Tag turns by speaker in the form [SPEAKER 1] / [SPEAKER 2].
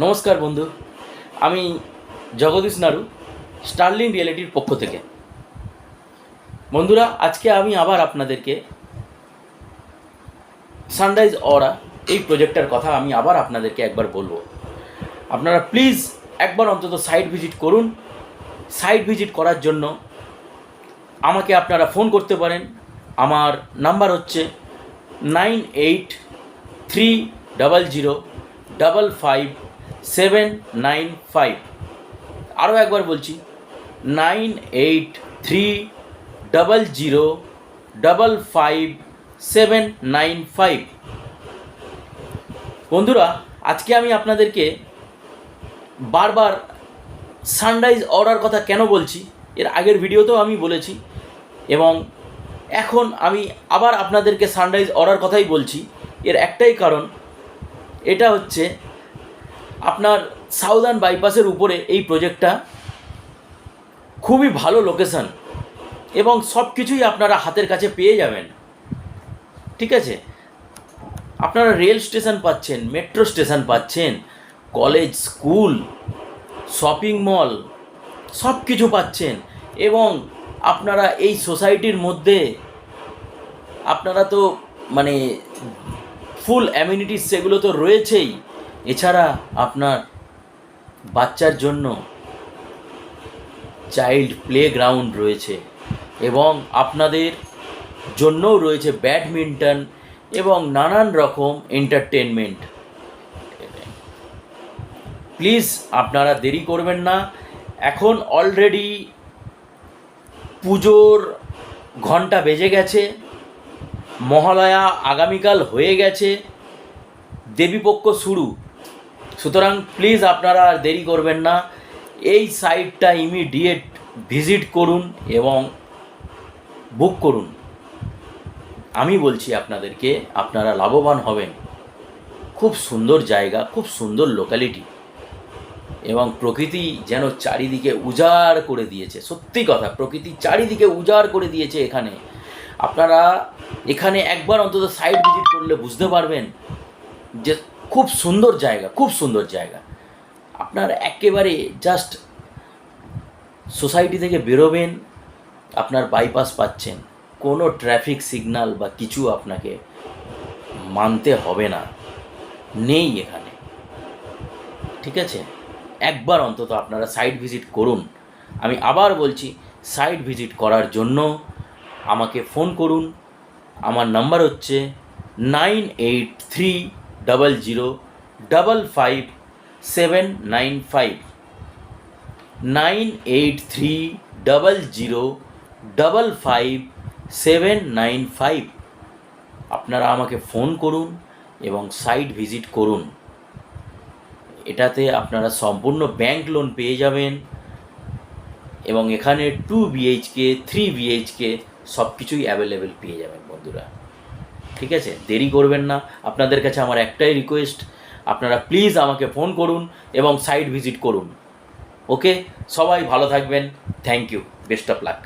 [SPEAKER 1] নমস্কার বন্ধু, আমি জগদীশ নাড়ু, স্টার্লিং রিয়েলিটির পক্ষ থেকে। বন্ধুরা, আজকে আমি আবার আপনাদেরকে সানরাইজ অরা এই প্রজেক্টটার কথা আমি আবার আপনাদেরকে একবার বলবো। আপনারা প্লিজ একবার অন্তত সাইট ভিজিট করুন। সাইট ভিজিট করার জন্য আমাকে আপনারা ফোন করতে পারেন। আমার নাম্বার হচ্ছে 9830055795। আরও একবার বলছি, 9830055795। বন্ধুরা, আজকে আমি আপনাদেরকে বারবার সানরাইজ অরার কথা কেন বলছি, এর আগের ভিডিওতেও আমি বলেছি এবং এখন আমি আবার আপনাদেরকে সানরাইজ অরার কথাই বলছি। এর একটাই কারণ, এটা হচ্ছে আপনার সাউদার্ন বাইপাসের উপরে এই প্রজেক্টটা খুবই ভালো লোকেশন এবং সব কিছুই আপনারা হাতের কাছে পেয়ে যাবেন। ঠিক আছে, আপনারা রেল স্টেশন পাচ্ছেন, মেট্রো স্টেশন পাচ্ছেন, কলেজ, স্কুল, শপিং মল সব কিছু পাচ্ছেন এবং আপনারা এই সোসাইটির মধ্যে আপনারা তো মানে ফুল অ্যামিনিটিস সেগুলো তো রয়েছেই। এছাড়া আপনার বাচ্চার জন্য চাইল্ড প্লে গ্রাউন্ড রয়েছে এবং আপনাদের জন্যও রয়েছে ব্যাডমিন্টন এবং নানান রকম এন্টারটেনমেন্ট। প্লিজ আপনারা দেরি করবেন না। এখন অলরেডি পুজোর ঘন্টা বেজে গেছে, মহালয়া আগামীকাল হয়ে গেছে, দেবীপক্ষ শুরু। সুতরাং প্লিজ আপনারা আর দেরি করবেন না, এই সাইটটা ইমিডিয়েট ভিজিট করুন এবং বুক করুন। আমি বলছি আপনাদেরকে, আপনারা লাভবান হবেন। খুব সুন্দর জায়গা, খুব সুন্দর লোকালিটি এবং প্রকৃতি যেন চারিদিকে উজাড় করে দিয়েছে। সত্যি কথা, প্রকৃতি চারিদিকে উজাড় করে দিয়েছে এখানে। আপনারা এখানে একবার অন্তত সাইট ভিজিট করলে বুঝতে পারবেন যে খুব সুন্দর জায়গা, খুব সুন্দর জায়গা। আপনার একেবারে জাস্ট সোসাইটি থেকে বেরোবেন, আপনার বাইপাস পাচ্ছেন, কোনো ট্রাফিক সিগন্যাল বা কিছু আপনাকে মানতে হবে না, নেই এখানে। ঠিক আছে, একবার অন্তত আপনারা সাইট ভিজিট করুন। আমি আবার বলছি, সাইট ভিজিট করার জন্য আমাকে ফোন করুন। আমার নাম্বার হচ্ছে 9830055795, 9830055795। আপনারা আমাকে ফোন করুন এবং সাইট ভিজিট করুন। এটাতে আপনারা সম্পূর্ণ ব্যাংক লোন পেয়ে যাবেন এবং এখানে 2 BHK 3 BHK সব কিছুই অ্যাভেলেবেল পেয়ে যাবেন বন্ধুরা। ঠিক আছে, দেরি করবেন না। আপনাদের কাছে আমার একটাই রিকোয়েস্ট, আপনারা প্লিজ আমাকে ফোন করুন এবং সাইট ভিজিট করুন। ওকে, সবাই ভালো থাকবেন। Thank you, best of lakh.